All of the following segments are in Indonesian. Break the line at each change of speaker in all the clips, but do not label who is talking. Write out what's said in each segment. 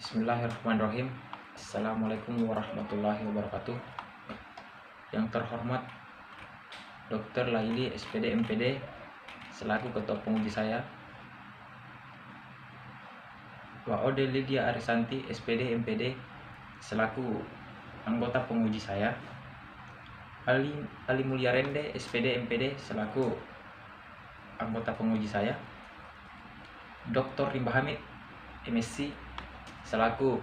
Bismillahirrahmanirrahim. Assalamualaikum warahmatullahi wabarakatuh. Yang terhormat Dr. Laili SPD MPD selaku ketua penguji saya, Waode Lydia Arisanti SPD MPD selaku anggota penguji saya, Ali Mulyarende SPD MPD selaku anggota penguji saya, Dr. Rimba Hamid MSc selaku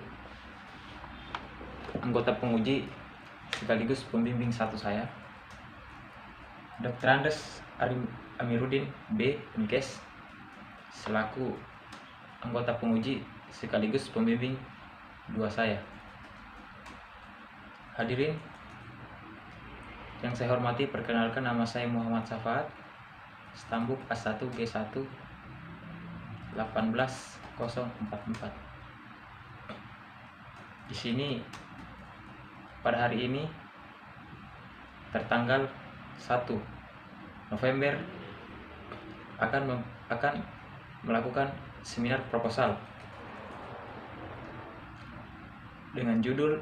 anggota penguji sekaligus pembimbing satu saya, Dr. Andes Amiruddin B. MKes selaku anggota penguji sekaligus pembimbing dua saya. Hadirin yang saya hormati, perkenalkan nama saya Muhammad Safaat, stambuk A1 G1 18044. Di sini pada hari ini tertanggal 1 November akan melakukan seminar proposal dengan judul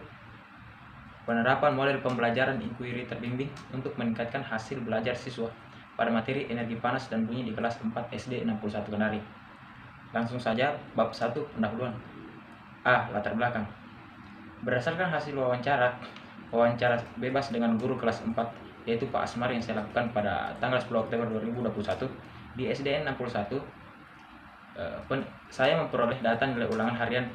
penerapan model pembelajaran inquiry terbimbing untuk meningkatkan hasil belajar siswa pada materi energi panas dan bunyi di kelas 4 SD 61 Kendari. Langsung saja bab 1 pendahuluan. A. Latar belakang. Berdasarkan hasil wawancara bebas dengan guru kelas 4 yaitu Pak Asmar yang saya lakukan pada tanggal 10 Oktober 2021 di SDN 61, saya memperoleh data nilai ulangan harian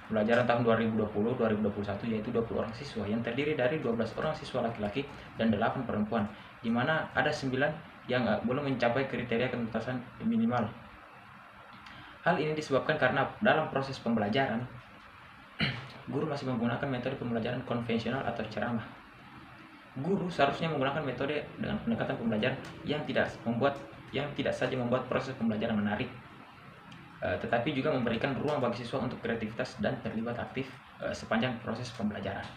pelajaran tahun 2020-2021 yaitu 20 orang siswa yang terdiri dari 12 orang siswa laki-laki dan 8 perempuan, di mana ada 9 yang belum mencapai kriteria ketuntasan minimal. Hal ini disebabkan karena dalam proses pembelajaran guru masih menggunakan metode pembelajaran konvensional atau ceramah. Guru seharusnya menggunakan metode dengan pendekatan pembelajaran yang tidak saja membuat proses pembelajaran menarik, tetapi juga memberikan ruang bagi siswa untuk kreativitas dan terlibat aktif sepanjang proses pembelajaran.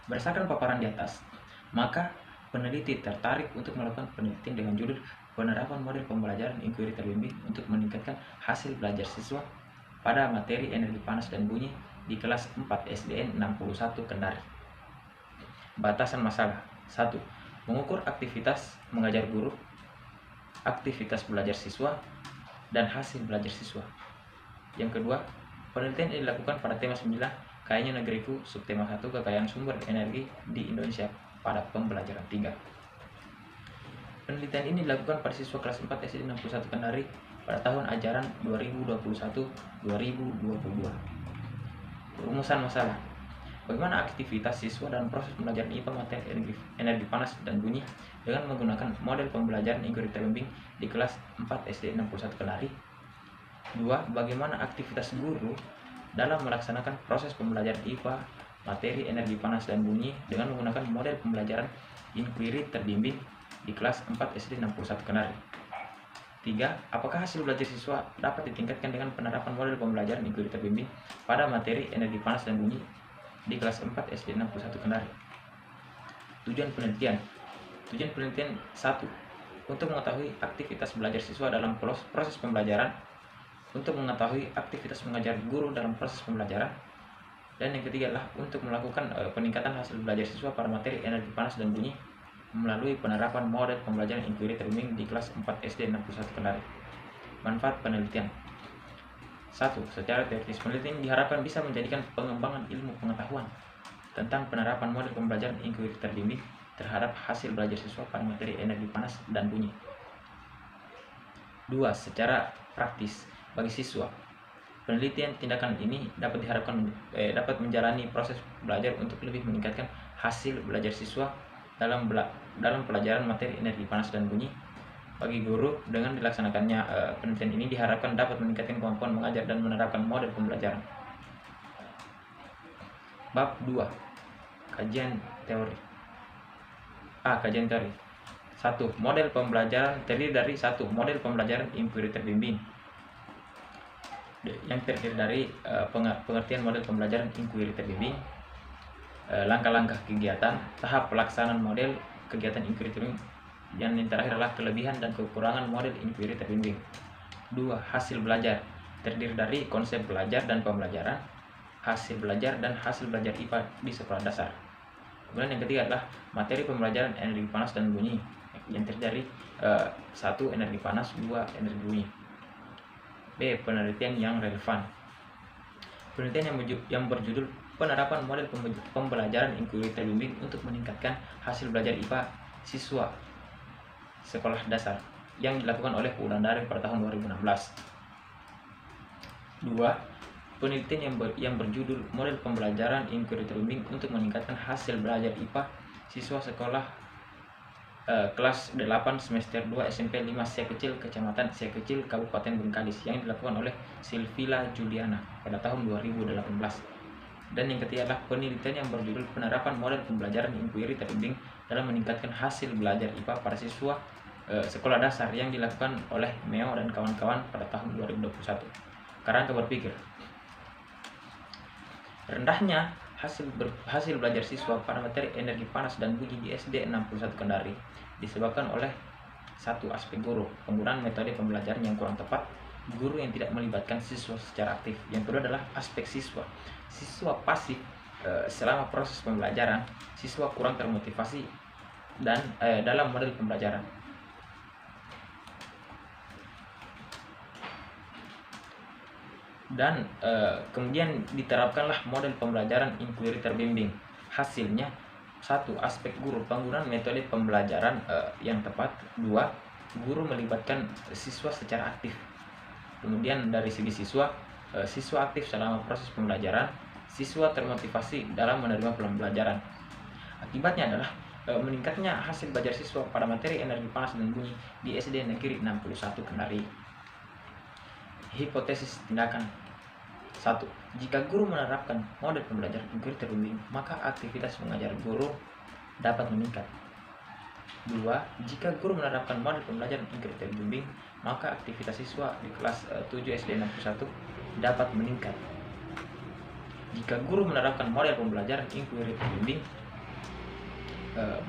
Berdasarkan paparan di atas, maka peneliti tertarik untuk melakukan penelitian dengan judul penerapan model pembelajaran inquiry terbimbing untuk meningkatkan hasil belajar siswa pada materi energi panas dan bunyi di kelas 4 SDN 61 Kendari. Batasan masalah. 1. Mengukur aktivitas mengajar guru, aktivitas belajar siswa, dan hasil belajar siswa. Yang kedua, penelitian ini dilakukan pada tema 9, Kayanya Negeriku, subtema 1, Kekayaan Sumber Energi di Indonesia pada pembelajaran 3. Penelitian ini dilakukan pada siswa kelas 4 SD 61 Kendari pada tahun ajaran 2021-2022. Rumusan masalah. Bagaimana aktivitas siswa dalam proses pembelajaran IPA materi energi panas dan bunyi dengan menggunakan model pembelajaran inquiry terbimbing di kelas 4 SD 61 Kendari. 2. Bagaimana aktivitas guru dalam melaksanakan proses pembelajaran IPA materi energi panas dan bunyi dengan menggunakan model pembelajaran inquiry terbimbing di kelas 4 SD 61 Kendari. 3. Apakah hasil belajar siswa dapat ditingkatkan dengan penerapan model pembelajaran inquiry terbimbing pada materi energi panas dan bunyi di kelas 4 SD 61 Kendari. Tujuan penelitian. 1. Untuk mengetahui aktivitas belajar siswa dalam proses pembelajaran, untuk mengetahui aktivitas mengajar guru dalam proses pembelajaran, dan yang ketiga adalah untuk melakukan peningkatan hasil belajar siswa pada materi energi panas dan bunyi melalui penerapan model pembelajaran inquiry terbimbing di kelas 4 SD 61 Kendari. Manfaat penelitian. 1. Secara teoritis, penelitian diharapkan bisa menjadikan pengembangan ilmu pengetahuan tentang penerapan model pembelajaran inquiry terbimbing terhadap hasil belajar siswa pada materi energi panas dan bunyi. 2. Secara praktis, bagi siswa, penelitian tindakan ini dapat diharapkan dapat menjalani proses belajar untuk lebih meningkatkan hasil belajar siswa dalam pelajaran materi energi panas dan bunyi. Bagi guru, dengan dilaksanakannya penelitian ini diharapkan dapat meningkatkan kemampuan mengajar dan menerapkan model pembelajaran. Bab 2. Kajian teori. Kajian teori. 1. Model pembelajaran terdiri dari 1. Model pembelajaran inquiry terbimbing yang terdiri dari pengertian model pembelajaran inquiry terbimbing, langkah-langkah kegiatan, tahap pelaksanaan model kegiatan inquiry terbimbing, dan yang terakhir adalah kelebihan dan kekurangan model inquiry terbimbing. 2. Hasil belajar. terdiri dari konsep belajar dan pembelajaran, hasil belajar dan hasil belajar IPA di sekolah dasar. Kemudian yang ketiga adalah materi pembelajaran energi panas dan bunyi yang terdiri dari 1. Energi panas, 2. Energi bunyi. B. Penelitian yang relevan. Penelitian yang berjudul penerapan model pembelajaran inquiry terbimbing untuk meningkatkan hasil belajar IPA siswa sekolah dasar yang dilakukan oleh Wulandari pada tahun 2016. 2. Penelitian yang berjudul model pembelajaran inquiry terbimbing untuk meningkatkan hasil belajar IPA siswa sekolah kelas 8 semester 2 SMP 5 Sia Kecil Kecamatan Sia Kecil Kabupaten Bengkalis yang dilakukan oleh Silvila Juliana pada tahun 2018. Dan yang ketiga adalah penelitian yang berjudul penerapan model pembelajaran inquiry terbimbing dalam meningkatkan hasil belajar IPA para siswa sekolah dasar yang dilakukan oleh Meo dan kawan-kawan pada tahun 2021. Kerangka berpikir. Rendahnya hasil belajar siswa pada materi energi panas dan bunyi di SD 61 Kendari disebabkan oleh 1. Aspek guru, penggunaan metode pembelajaran yang kurang tepat, guru yang tidak melibatkan siswa secara aktif. Yang kedua adalah aspek siswa pasif selama proses pembelajaran, siswa kurang termotivasi dan dalam model pembelajaran. Dan kemudian diterapkanlah model pembelajaran inquiry terbimbing. Hasilnya 1. Aspek guru, penggunaan metode pembelajaran yang tepat. 2. Guru melibatkan siswa secara aktif. Kemudian dari segi siswa aktif selama proses pembelajaran, siswa termotivasi dalam menerima pembelajaran. Akibatnya adalah meningkatnya hasil belajar siswa pada materi energi panas dan bunyi di SD Negeri 61 Kendari. Hipotesis tindakan. 1. Jika guru menerapkan model pembelajaran inquiry terbimbing, maka aktivitas mengajar guru dapat meningkat. 2. Jika guru menerapkan model pembelajaran inquiry terbimbing, maka aktivitas siswa di kelas 7 SD 61 dapat meningkat. Jika guru menerapkan model pembelajaran inquiry terbimbing,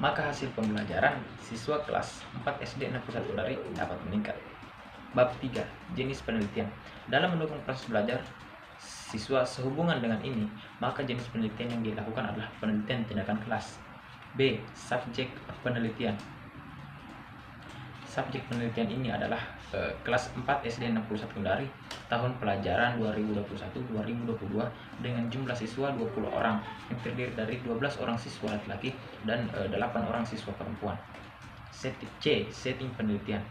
maka hasil pembelajaran siswa kelas 4 SD 61 Kendari dapat meningkat. Bab 3. Jenis penelitian. Dalam mendukung proses belajar siswa sehubungan dengan ini, maka jenis penelitian yang dilakukan adalah penelitian tindakan kelas. B. Subjek penelitian. Subjek penelitian ini adalah kelas 4 SD 61 Kendari tahun pelajaran 2021-2022 dengan jumlah siswa 20 orang yang terdiri dari 12 orang siswa laki-laki dan 8 orang siswa perempuan. C. Setting penelitian.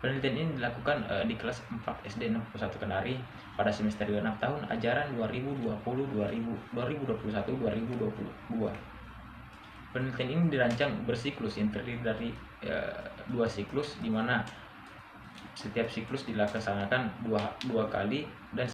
Penelitian ini dilakukan di kelas 4 SD 61 Kendari pada semester 6 tahun ajaran 2021-2022. Penelitian ini dirancang bersiklus yang terdiri dari 2 siklus, di mana setiap siklus dilaksanakan dua kali dan